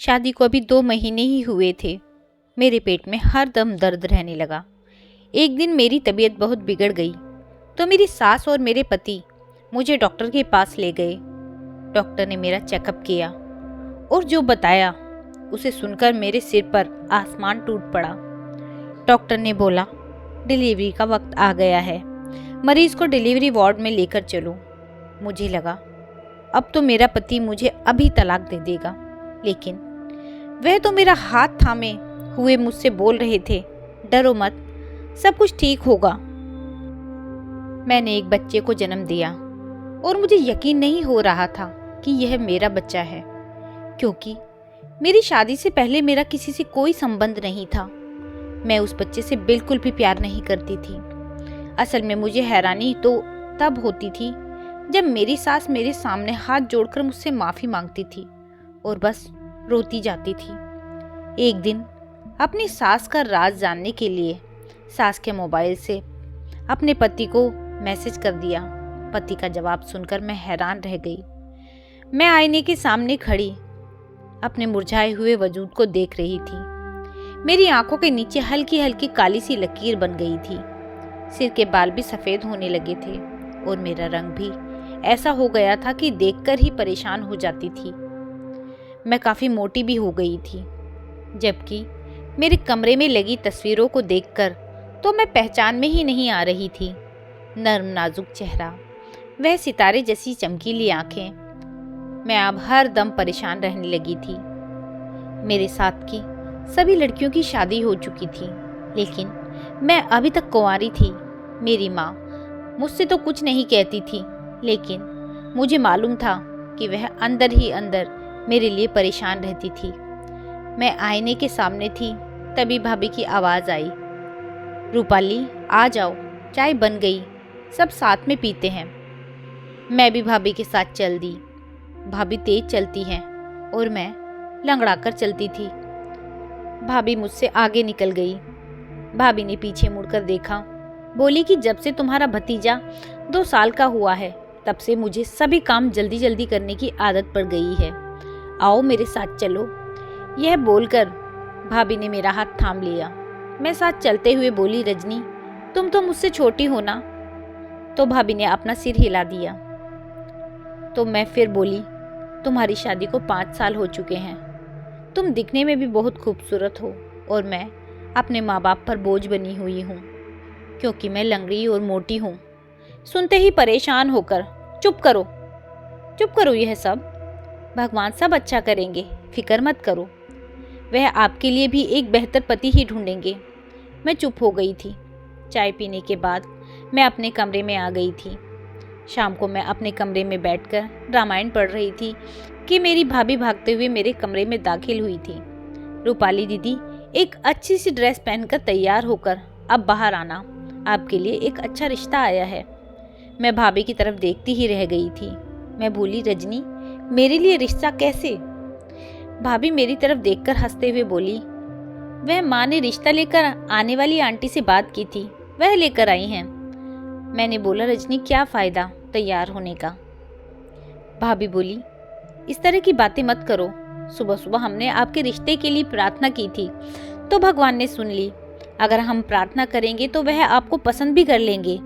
शादी को अभी 2 महीने ही हुए थे। मेरे पेट में हर दम दर्द रहने लगा। एक दिन मेरी तबीयत बहुत बिगड़ गई तो मेरी सास और मेरे पति मुझे डॉक्टर के पास ले गए। डॉक्टर ने मेरा चेकअप किया और जो बताया उसे सुनकर मेरे सिर पर आसमान टूट पड़ा। डॉक्टर ने बोला, डिलीवरी का वक्त आ गया है, मरीज को डिलीवरी वार्ड में लेकर चलो। मुझे लगा अब तो मेरा पति मुझे अभी तलाक दे देगा, लेकिन वह तो मेरा हाथ थामे हुए मुझसे बोल रहे थे, डरो मत, सब कुछ ठीक होगा। मैंने एक बच्चे को जन्म दिया और मुझे यकीन नहीं हो रहा था कि यह मेरा बच्चा है, क्योंकि मेरी शादी से पहले मेरा किसी से कोई संबंध नहीं था। मैं उस बच्चे से बिल्कुल भी प्यार नहीं करती थी। असल में मुझे हैरानी तो तब होती थी जब मेरी सास मेरे सामने हाथ जोड़कर मुझसे माफ़ी मांगती थी और बस रोती जाती थी। एक दिन अपनी सास का राज जानने के लिए सास के मोबाइल से अपने पति को मैसेज कर दिया। पति का जवाब सुनकर मैं हैरान रह गई। मैं आईने के सामने खड़ी अपने मुरझाए हुए वजूद को देख रही थी। मेरी आंखों के नीचे हल्की हल्की काली सी लकीर बन गई थी। सिर के बाल भी सफ़ेद होने लगे थे और मेरा रंग भी ऐसा हो गया था कि देखकर ही परेशान हो जाती थी। मैं काफ़ी मोटी भी हो गई थी, जबकि मेरे कमरे में लगी तस्वीरों को देखकर तो मैं पहचान में ही नहीं आ रही थी। नर्म नाजुक चेहरा, वह सितारे जैसी चमकीली आंखें। मैं अब हर दम परेशान रहने लगी थी। मेरे साथ की सभी लड़कियों की शादी हो चुकी थी, लेकिन मैं अभी तक कुंवारी थी। मेरी माँ मुझसे तो कुछ नहीं कहती थी, लेकिन मुझे मालूम था कि वह अंदर ही अंदर मेरे लिए परेशान रहती थी। मैं आईने के सामने थी, तभी भाभी की आवाज़ आई, रूपाली आ जाओ, चाय बन गई, सब साथ में पीते हैं। मैं भी भाभी के साथ चल दी। भाभी तेज चलती हैं और मैं लंगड़ा कर चलती थी। भाभी मुझसे आगे निकल गई। भाभी ने पीछे मुड़कर देखा, बोली कि जब से तुम्हारा भतीजा 2 साल का हुआ है तब से मुझे सभी काम जल्दी जल्दी करने की आदत पड़ गई है, आओ मेरे साथ चलो। यह बोलकर भाभी ने मेरा हाथ थाम लिया। मैं साथ चलते हुए बोली, रजनी तुम तो मुझसे छोटी हो ना। तो भाभी ने अपना सिर हिला दिया। तो मैं फिर बोली, तुम्हारी शादी को 5 साल हो चुके हैं, तुम दिखने में भी बहुत खूबसूरत हो और मैं अपने माँ बाप पर बोझ बनी हुई हूँ, क्योंकि मैं लंगड़ी और मोटी हूँ। सुनते ही परेशान होकर, चुप करो यह सब, भगवान सब अच्छा करेंगे, फिक्र मत करो, वह आपके लिए भी एक बेहतर पति ही ढूंढेंगे। मैं चुप हो गई थी। चाय पीने के बाद मैं अपने कमरे में आ गई थी। शाम को मैं अपने कमरे में बैठकर रामायण पढ़ रही थी कि मेरी भाभी भागते हुए मेरे कमरे में दाखिल हुई थी। रूपाली दीदी, एक अच्छी सी ड्रेस पहनकर तैयार होकर अब बाहर आना, आपके लिए एक अच्छा रिश्ता आया है। मैं भाभी की तरफ देखती ही रह गई थी। मैं बोली, रजनी मेरे लिए रिश्ता कैसे? भाभी मेरी तरफ देखकर हंसते हुए बोली, वह माँ ने रिश्ता लेकर आने वाली आंटी से बात की थी, वह लेकर आई हैं। मैंने बोला, रजनी क्या फ़ायदा तैयार होने का? भाभी बोली, इस तरह की बातें मत करो, सुबह सुबह हमने आपके रिश्ते के लिए प्रार्थना की थी तो भगवान ने सुन ली। अगर हम प्रार्थना करेंगे तो वह आपको पसंद भी कर लेंगे,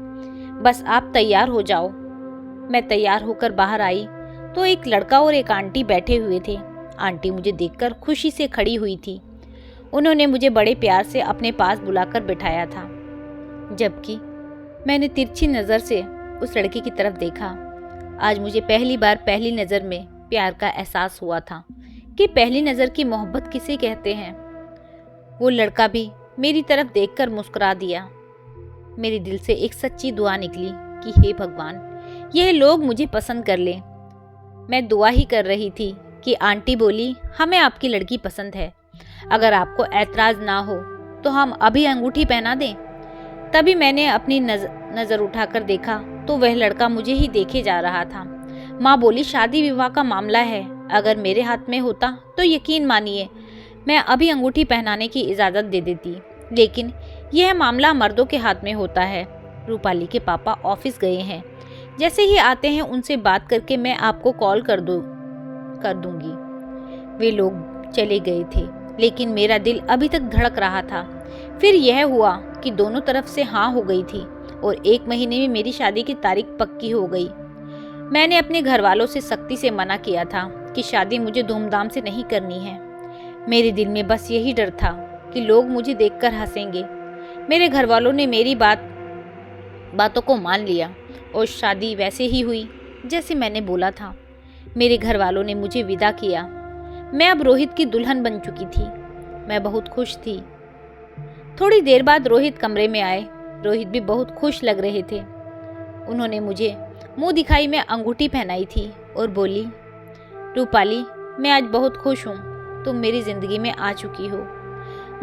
बस आप तैयार हो जाओ। मैं तैयार होकर बाहर आई तो एक लड़का और एक आंटी बैठे हुए थे। आंटी मुझे देखकर खुशी से खड़ी हुई थी। उन्होंने मुझे बड़े प्यार से अपने पास बुलाकर बिठाया था, जबकि मैंने तिरछी नज़र से उस लड़के की तरफ देखा। आज मुझे पहली बार पहली नज़र में प्यार का एहसास हुआ था कि पहली नज़र की मोहब्बत किसे कहते हैं। वो लड़का भी मेरी तरफ देखकर मुस्कुरा दिया। मेरे दिल से एक सच्ची दुआ निकली कि हे भगवान, यह लोग मुझे पसंद कर लें। मैं दुआ ही कर रही थी कि आंटी बोली, हमें आपकी लड़की पसंद है, अगर आपको ऐतराज़ ना हो तो हम अभी अंगूठी पहना दें। तभी मैंने अपनी नज़र उठाकर देखा तो वह लड़का मुझे ही देखे जा रहा था। माँ बोली, शादी विवाह का मामला है, अगर मेरे हाथ में होता तो यकीन मानिए मैं अभी अंगूठी पहनाने की इजाज़त दे देती, लेकिन यह मामला मर्दों के हाथ में होता है। रूपाली के पापा ऑफिस गए हैं, जैसे ही आते हैं उनसे बात करके मैं आपको कॉल कर दूंगी। वे लोग चले गए थे, लेकिन मेरा दिल अभी तक धड़क रहा था। फिर यह हुआ कि दोनों तरफ से हाँ हो गई थी और 1 महीने में मेरी शादी की तारीख पक्की हो गई। मैंने अपने घर वालों से सख्ती से मना किया था कि शादी मुझे धूमधाम से नहीं करनी है। मेरे दिल में बस यही डर था कि लोग मुझे देखकर हंसेंगे। मेरे घर वालों ने मेरी बातों को मान लिया और शादी वैसे ही हुई जैसे मैंने बोला था। मेरे घर वालों ने मुझे विदा किया। मैं अब रोहित की दुल्हन बन चुकी थी। मैं बहुत खुश थी। थोड़ी देर बाद रोहित कमरे में आए। रोहित भी बहुत खुश लग रहे थे। उन्होंने मुझे मुंह दिखाई में अंगूठी पहनाई थी और बोली, रूपाली, मैं आज बहुत खुश हूँ, तुम मेरी जिंदगी में आ चुकी हो।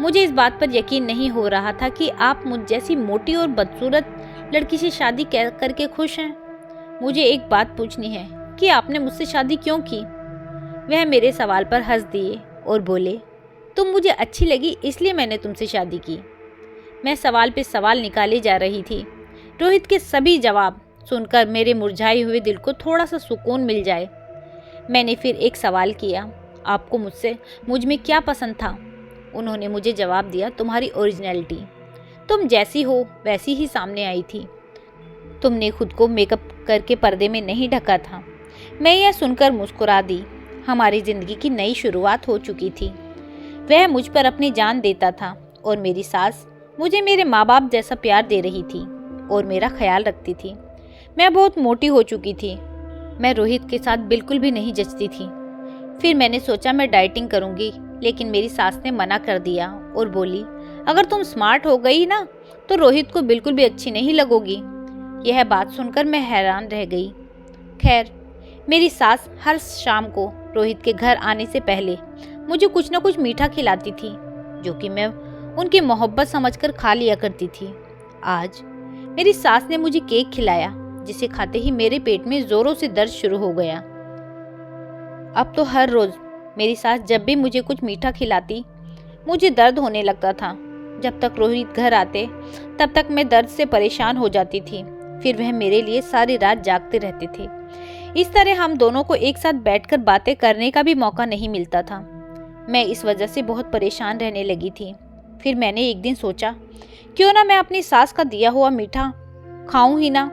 मुझे इस बात पर यकीन नहीं हो रहा था कि आप मुझ जैसी मोटी और बदसूरत लड़की से शादी करके खुश हैं। मुझे एक बात पूछनी है कि आपने मुझसे शादी क्यों की? वह मेरे सवाल पर हंस दिए और बोले, तुम मुझे अच्छी लगी इसलिए मैंने तुमसे शादी की। मैं सवाल पे सवाल निकाले जा रही थी। रोहित के सभी जवाब सुनकर मेरे मुरझाए हुए दिल को थोड़ा सा सुकून मिल जाए। मैंने फिर एक सवाल किया, आपको मुझ में क्या पसंद था? उन्होंने मुझे जवाब दिया, तुम्हारी ओरिजिनलिटी। तुम जैसी हो वैसी ही सामने आई थी। तुमने खुद को मेकअप करके पर्दे में नहीं ढका था। मैं यह सुनकर मुस्कुरा दी। हमारी जिंदगी की नई शुरुआत हो चुकी थी। वह मुझ पर अपनी जान देता था और मेरी सास मुझे मेरे माँ बाप जैसा प्यार दे रही थी और मेरा ख्याल रखती थी। मैं बहुत मोटी हो चुकी थी। मैं रोहित के साथ बिल्कुल भी नहीं जचती थी। फिर मैंने सोचा मैं डाइटिंग करूंगी, लेकिन मेरी सास ने मना कर दिया और बोली, अगर तुम स्मार्ट हो गई ना तो रोहित को बिल्कुल भी अच्छी नहीं लगोगी। यह बात सुनकर मैं हैरान रह गई। खैर, मेरी सास हर शाम को रोहित के घर आने से पहले मुझे कुछ न कुछ मीठा खिलाती थी, जो कि मैं उनकी मोहब्बत समझकर खा लिया करती थी। आज मेरी सास ने मुझे केक खिलाया, जिसे खाते ही मेरे पेट में जोरों से दर्द शुरू हो गया। अब तो हर रोज मेरी सास जब भी मुझे कुछ मीठा खिलाती, मुझे दर्द होने लगता था। जब तक रोहित घर आते तब तक मैं दर्द से परेशान हो जाती थी। फिर वह मेरे लिए सारी रात जागते रहते थे। इस तरह हम दोनों को एक साथ बैठकर बातें करने का भी मौका नहीं मिलता था। मैं इस वजह से बहुत परेशान रहने लगी थी। फिर मैंने एक दिन सोचा, क्यों ना मैं अपनी सास का दिया हुआ मीठा खाऊं ही ना,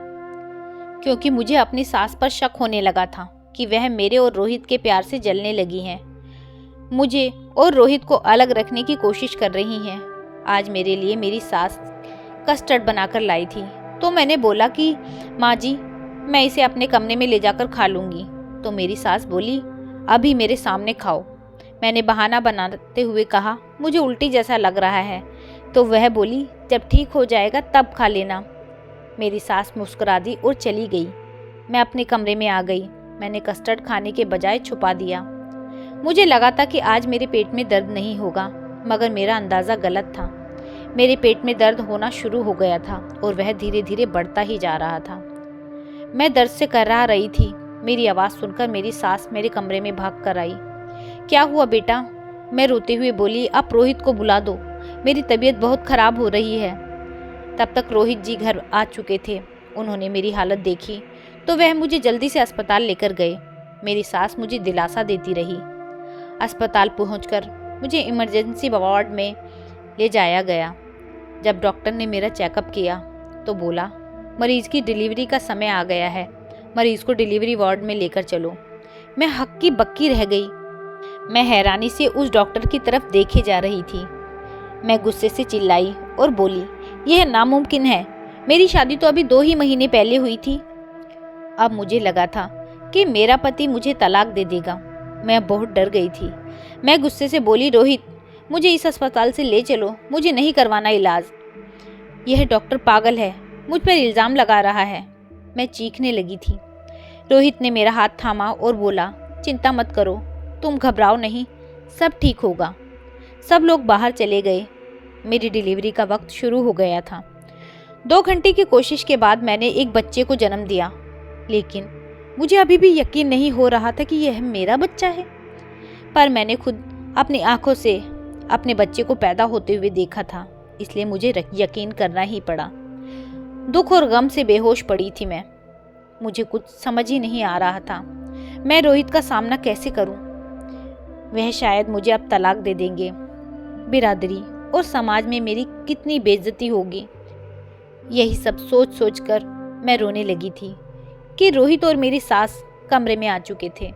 क्योंकि मुझे अपनी सास पर शक होने लगा था कि वह मेरे और रोहित के प्यार से जलने लगी हैं। मुझे और रोहित को अलग रखने की कोशिश कर रही हैं। आज मेरे लिए मेरी सास कस्टर्ड बनाकर लाई थी, तो मैंने बोला कि माँ जी, मैं इसे अपने कमरे में ले जाकर खा लूँगी। तो मेरी सास बोली, अभी मेरे सामने खाओ। मैंने बहाना बनाते हुए कहा, मुझे उल्टी जैसा लग रहा है। तो वह बोली, जब ठीक हो जाएगा तब खा लेना। मेरी सास मुस्कुरा दी और चली गई। मैं अपने कमरे में आ गई। मैंने कस्टर्ड खाने के बजाय छुपा दिया। मुझे लगा था कि आज मेरे पेट में दर्द नहीं होगा, मगर मेरा अंदाज़ा गलत था। मेरे पेट में दर्द होना शुरू हो गया था और वह धीरे धीरे बढ़ता ही जा रहा था। मैं दर्द से कराह रही थी। मेरी आवाज़ सुनकर मेरी सास मेरे कमरे में भाग कर आई। क्या हुआ बेटा? मैं रोते हुए बोली, आप रोहित को बुला दो, मेरी तबीयत बहुत ख़राब हो रही है। तब तक रोहित जी घर आ चुके थे। उन्होंने मेरी हालत देखी तो वह मुझे जल्दी से अस्पताल लेकर गए। मेरी सास मुझे दिलासा देती रही। अस्पताल पहुंचकर मुझे इमरजेंसी वार्ड में ले जाया गया। जब डॉक्टर ने मेरा चेकअप किया तो बोला, मरीज की डिलीवरी का समय आ गया है, मरीज को डिलीवरी वार्ड में लेकर चलो। मैं हक्की बक्की रह गई। मैं हैरानी से उस डॉक्टर की तरफ देखे जा रही थी। मैं गुस्से से चिल्लाई और बोली, यह नामुमकिन है, मेरी शादी तो अभी 2 ही महीने पहले हुई थी। अब मुझे लगा था कि मेरा पति मुझे तलाक दे देगा। मैं बहुत डर गई थी। मैं गुस्से से बोली, रोहित, मुझे इस अस्पताल से ले चलो, मुझे नहीं करवाना इलाज। यह डॉक्टर पागल है, मुझ पर इल्ज़ाम लगा रहा है। मैं चीखने लगी थी। रोहित ने मेरा हाथ थामा और बोला, चिंता मत करो, तुम घबराओ नहीं, सब ठीक होगा। सब लोग बाहर चले गए। मेरी डिलीवरी का वक्त शुरू हो गया था। 2 घंटे की कोशिश के बाद मैंने एक बच्चे को जन्म दिया, लेकिन मुझे अभी भी यकीन नहीं हो रहा था कि यह मेरा बच्चा है। पर मैंने खुद अपनी आंखों से अपने बच्चे को पैदा होते हुए देखा था, इसलिए मुझे यकीन करना ही पड़ा। दुख और गम से बेहोश पड़ी थी मैं। मुझे कुछ समझ ही नहीं आ रहा था, मैं रोहित का सामना कैसे करूं। वह शायद मुझे अब तलाक दे देंगे। बिरादरी और समाज में मेरी कितनी बेइज्जती होगी। यही सब सोच सोच कर मैं रोने लगी थी कि रोहित और मेरी सास कमरे में आ चुके थे।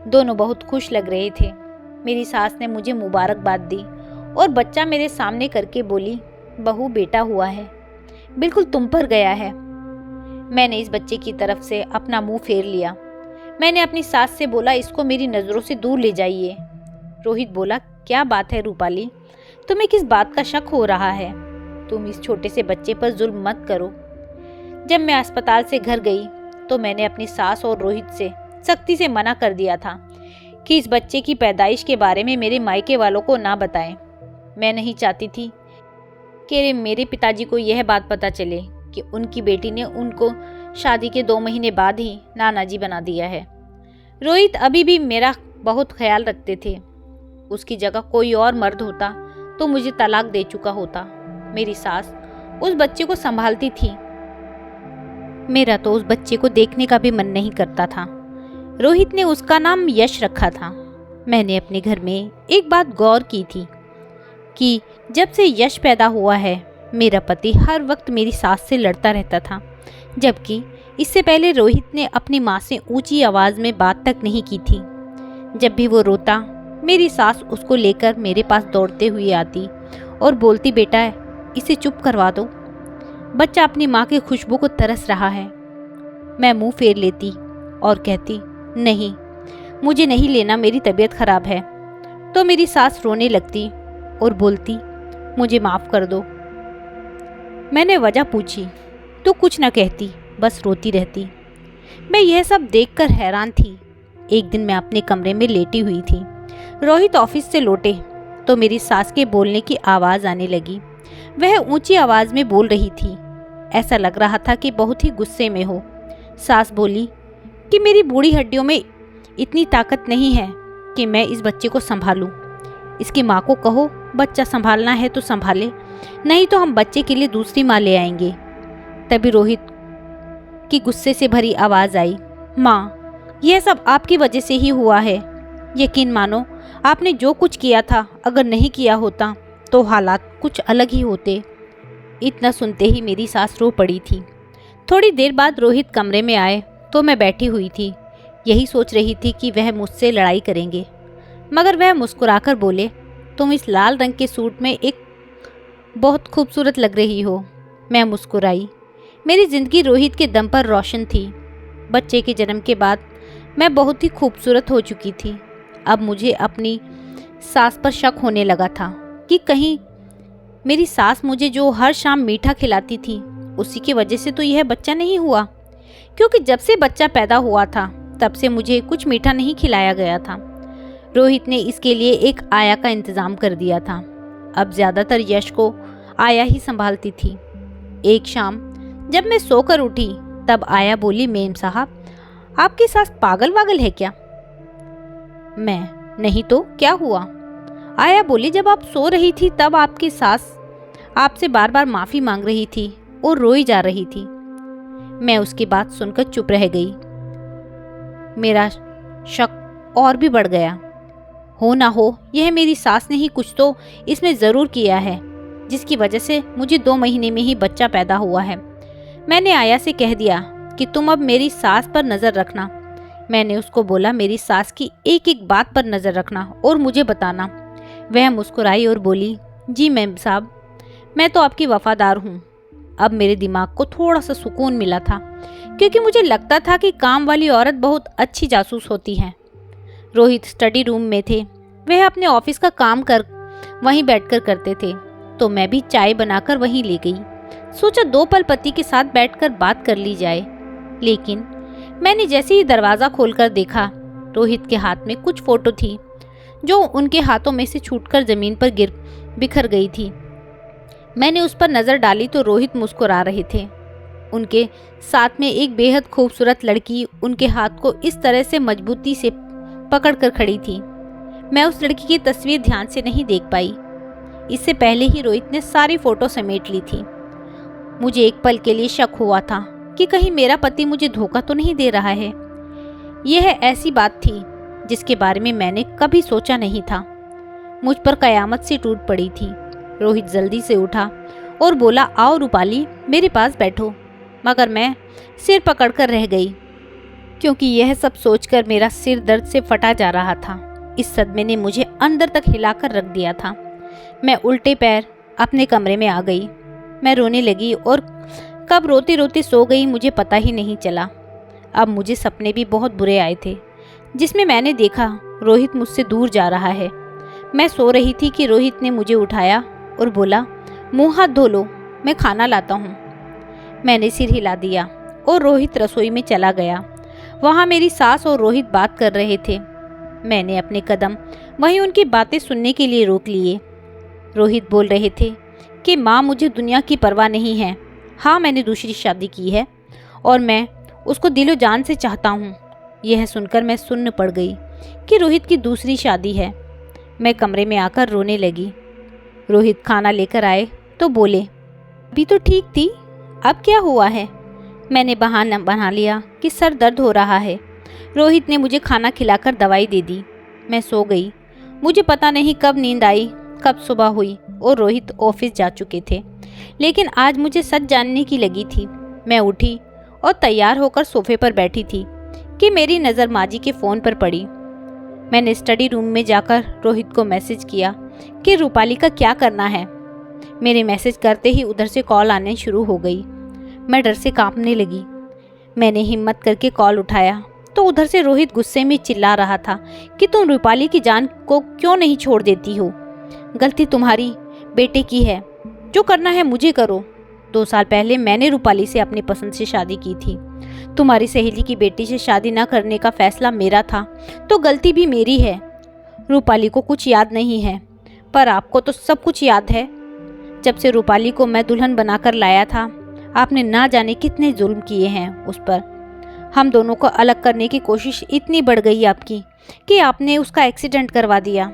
दोनों बहुत खुश लग रहे थे। मेरी सास ने मुझे मुबारकबाद दी और बच्चा मेरे सामने करके बोली, बहू बेटा हुआ है, बिल्कुल तुम पर गया है। मैंने इस बच्चे की तरफ से अपना मुंह फेर लिया। मैंने अपनी सास से बोला, इसको मेरी नज़रों से दूर ले जाइए। रोहित बोला, क्या बात है रूपाली, तुम्हें किस बात का शक हो रहा है? तुम इस छोटे से बच्चे पर जुल्म मत करो। जब मैं अस्पताल से घर गई तो मैंने अपनी सास और रोहित से सख्ती से मना कर दिया था कि इस बच्चे की पैदाइश के बारे में मेरे मायके वालों को ना बताएं। मैं नहीं चाहती थी कि मेरे पिताजी को यह बात पता चले कि उनकी बेटी ने उनको शादी के 2 महीने बाद ही नाना जी बना दिया है। रोहित अभी भी मेरा बहुत ख्याल रखते थे। उसकी जगह कोई और मर्द होता तो मुझे तलाक दे चुका होता। मेरी सास उस बच्चे को संभालती थी। मेरा तो उस बच्चे को देखने का भी मन नहीं करता था। रोहित ने उसका नाम यश रखा था। मैंने अपने घर में एक बात गौर की थी कि जब से यश पैदा हुआ है, मेरा पति हर वक्त मेरी सास से लड़ता रहता था, जबकि इससे पहले रोहित ने अपनी माँ से ऊंची आवाज़ में बात तक नहीं की थी। जब भी वो रोता, मेरी सास उसको लेकर मेरे पास दौड़ते हुए आती और बोलती, बेटा इसे चुप करवा दो, बच्चा अपनी माँ की खुशबू को तरस रहा है। मैं मुंह फेर लेती और कहती, नहीं मुझे नहीं लेना, मेरी तबीयत खराब है। तो मेरी सास रोने लगती और बोलती, मुझे माफ़ कर दो। मैंने वजह पूछी तो कुछ न कहती, बस रोती रहती। मैं यह सब देखकर हैरान थी। एक दिन मैं अपने कमरे में लेटी हुई थी। रोहित ऑफिस से लौटे तो मेरी सास के बोलने की आवाज़ आने लगी। वह ऊंची आवाज़ में बोल रही थी, ऐसा लग रहा था कि बहुत ही गुस्से में हो। सास बोली कि मेरी बूढ़ी हड्डियों में इतनी ताकत नहीं है कि मैं इस बच्चे को संभालूं। इसकी माँ को कहो बच्चा संभालना है तो संभाले, नहीं तो हम बच्चे के लिए दूसरी माँ ले आएंगे। तभी रोहित की गुस्से से भरी आवाज़ आई, माँ यह सब आपकी वजह से ही हुआ है। यकीन मानो आपने जो कुछ किया था, अगर नहीं किया होता तो हालात कुछ अलग ही होते। इतना सुनते ही मेरी सास रो पड़ी थी। थोड़ी देर बाद रोहित कमरे में आए तो मैं बैठी हुई थी। यही सोच रही थी कि वह मुझसे लड़ाई करेंगे, मगर वह मुस्कुराकर बोले, तुम इस लाल रंग के सूट में एक बहुत खूबसूरत लग रही हो। मैं मुस्कुराई। मेरी ज़िंदगी रोहित के दम पर रोशन थी। बच्चे के जन्म के बाद मैं बहुत ही खूबसूरत हो चुकी थी। अब मुझे अपनी सास पर शक होने लगा था कि कहीं मेरी सास मुझे जो हर शाम मीठा खिलाती थी, उसी की वजह से तो यह बच्चा नहीं हुआ, क्योंकि जब से बच्चा पैदा हुआ था तब से मुझे कुछ मीठा नहीं खिलाया गया था। रोहित ने इसके लिए एक आया का इंतज़ाम कर दिया था। अब ज़्यादातर यश को आया ही संभालती थी। एक शाम जब मैं सोकर उठी तब आया बोली, मेम साहब आपकी सास पागल वागल है क्या? मैं, नहीं तो क्या हुआ? आया बोली, जब आप सो रही थी तब आपकी सास आपसे बार बार माफ़ी मांग रही थी और रोई जा रही थी। मैं उसकी बात सुनकर चुप रह गई। मेरा शक और भी बढ़ गया। हो ना हो यह मेरी सास ने ही कुछ तो इसमें ज़रूर किया है, जिसकी वजह से मुझे 2 महीने में ही बच्चा पैदा हुआ है। मैंने आया से कह दिया कि तुम अब मेरी सास पर नज़र रखना। मैंने उसको बोला, मेरी सास की एक एक बात पर नज़र रखना और मुझे बताना। वह मुस्कुराई और बोली, जी मैम साहब, मैं तो आपकी वफादार हूँ। अब मेरे दिमाग को थोड़ा सा सुकून मिला था, क्योंकि मुझे लगता था कि काम वाली औरत बहुत अच्छी जासूस होती है। रोहित स्टडी रूम में थे। वह अपने ऑफिस का काम कर वहीं बैठकर करते थे, तो मैं भी चाय बनाकर वहीं ले गई। सोचा 2 पल पति के साथ बैठकर बात कर ली जाए। लेकिन मैंने जैसे ही दरवाज़ा खोलकर देखा, रोहित के हाथ में कुछ फ़ोटो थी जो उनके हाथों में से छूटकर ज़मीन पर बिखर गई थी। मैंने उस पर नज़र डाली तो रोहित मुस्कुरा रहे थे। उनके साथ में एक बेहद खूबसूरत लड़की उनके हाथ को इस तरह से मजबूती से पकड़कर खड़ी थी। मैं उस लड़की की तस्वीर ध्यान से नहीं देख पाई। इससे पहले ही रोहित ने सारी फ़ोटो समेट ली थी। मुझे एक पल के लिए शक हुआ था कि कहीं मेरा पति मुझे धोखा तो नहीं दे रहा है। यह ऐसी बात थी जिसके बारे में मैंने कभी सोचा नहीं था। मुझ पर कयामत सी टूट पड़ी थी। रोहित जल्दी से उठा और बोला, आओ रूपाली, मेरे पास बैठो। मगर मैं सिर पकड़कर रह गई, क्योंकि यह सब सोचकर मेरा सिर दर्द से फटा जा रहा था। इस सदमे ने मुझे अंदर तक हिलाकर रख दिया था। मैं उल्टे पैर अपने कमरे में आ गई। मैं रोने लगी और कब रोते रोते सो गई मुझे पता ही नहीं चला। अब मुझे सपने भी बहुत बुरे आए थे, जिसमें मैंने देखा रोहित मुझसे दूर जा रहा है। मैं सो रही थी कि रोहित ने मुझे उठाया और बोला, मुँह हाथ धो लो, मैं खाना लाता हूँ। मैंने सिर हिला दिया और रोहित रसोई में चला गया। वहाँ मेरी सास और रोहित बात कर रहे थे। मैंने अपने कदम वहीं उनकी बातें सुनने के लिए रोक लिए। रोहित बोल रहे थे कि माँ, मुझे दुनिया की परवाह नहीं है। हाँ, मैंने दूसरी शादी की है और मैं उसको दिलो जान से चाहता हूँ। यह सुनकर मैं सुन्न पड़ गई कि रोहित की दूसरी शादी है। मैं कमरे में आकर रोने लगी। रोहित खाना लेकर आए तो बोले, अभी तो ठीक थी, अब क्या हुआ है? मैंने बहाना बना लिया कि सर दर्द हो रहा है। रोहित ने मुझे खाना खिलाकर दवाई दे दी। मैं सो गई। मुझे पता नहीं कब नींद आई, कब सुबह हुई और रोहित ऑफिस जा चुके थे। लेकिन आज मुझे सच जानने की लगी थी। मैं उठी और तैयार होकर सोफे पर बैठी थी कि मेरी नज़र माजी के फ़ोन पर पड़ी। मैंने स्टडी रूम में जाकर रोहित को मैसेज किया कि रूपाली का क्या करना है। मेरे मैसेज करते ही उधर से कॉल आने शुरू हो गई। मैं डर से कांपने लगी। मैंने हिम्मत करके कॉल उठाया तो उधर से रोहित गुस्से में चिल्ला रहा था कि तुम रूपाली की जान को क्यों नहीं छोड़ देती हो? गलती तुम्हारी बेटे की है, जो करना है मुझे करो। 2 साल पहले मैंने रूपाली से अपनी पसंद से शादी की थी। तुम्हारी सहेली की बेटी से शादी न करने का फैसला मेरा था, तो गलती भी मेरी है। रूपाली को कुछ याद नहीं है, पर आपको तो सब कुछ याद है। जब से रूपाली को मैं दुल्हन बनाकर लाया था, आपने ना जाने कितने जुल्म किए हैं उस पर। हम दोनों को अलग करने की कोशिश इतनी बढ़ गई आपकी कि आपने उसका एक्सीडेंट करवा दिया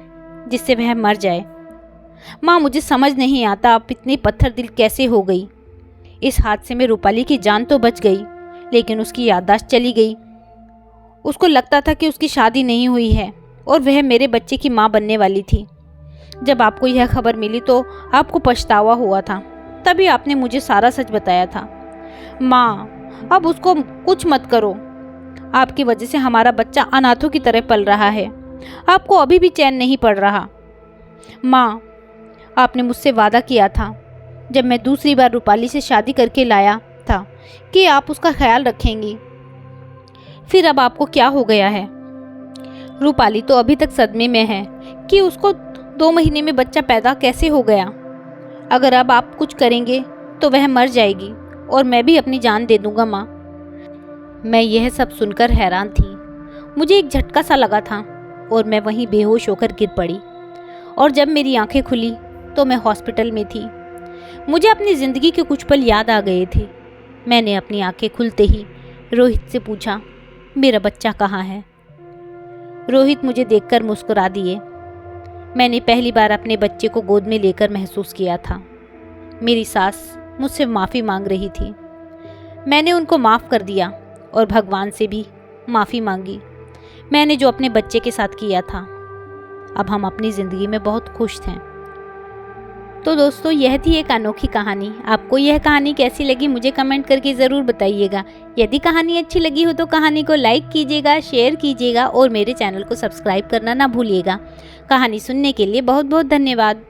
जिससे वह मर जाए। माँ, मुझे समझ नहीं आता आप इतनी पत्थर दिल कैसे हो गई। इस हादसे में रूपाली की जान तो बच गई, लेकिन उसकी याददाश्त चली गई। उसको लगता था कि उसकी शादी नहीं हुई है और वह मेरे बच्चे की माँ बनने वाली थी। जब आपको यह खबर मिली तो आपको पछतावा हुआ था, तभी आपने मुझे सारा सच बताया था। माँ, अब उसको कुछ मत करो। आपकी वजह से हमारा बच्चा अनाथों की तरह पल रहा है। आपको अभी भी चैन नहीं पड़ रहा। माँ, आपने मुझसे वादा किया था जब मैं दूसरी बार रूपाली से शादी करके लाया था कि आप उसका ख्याल रखेंगी। फिर अब आपको क्या हो गया है? रूपाली तो अभी तक सदमे में है कि उसको 2 महीने में बच्चा पैदा कैसे हो गया। अगर अब आप कुछ करेंगे तो वह मर जाएगी और मैं भी अपनी जान दे दूंगा। माँ, मैं यह सब सुनकर हैरान थी। मुझे एक झटका सा लगा था और मैं वहीं बेहोश होकर गिर पड़ी। और जब मेरी आंखें खुली तो मैं हॉस्पिटल में थी। मुझे अपनी ज़िंदगी के कुछ पल याद आ गए थे। मैंने अपनी आंखें खुलते ही रोहित से पूछा, मेरा बच्चा कहाँ है? रोहित मुझे देखकर मुस्कुरा दिए। मैंने पहली बार अपने बच्चे को गोद में लेकर महसूस किया था। मेरी सास मुझसे माफ़ी मांग रही थी। मैंने उनको माफ़ कर दिया और भगवान से भी माफ़ी मांगी। मैंने जो अपने बच्चे के साथ किया था। अब हम अपनी ज़िंदगी में बहुत खुश थे। तो दोस्तों, यह थी एक अनोखी कहानी। आपको यह कहानी कैसी लगी मुझे कमेंट करके ज़रूर बताइएगा। यदि कहानी अच्छी लगी हो तो कहानी को लाइक कीजिएगा, शेयर कीजिएगा और मेरे चैनल को सब्सक्राइब करना ना भूलिएगा। कहानी सुनने के लिए बहुत बहुत धन्यवाद।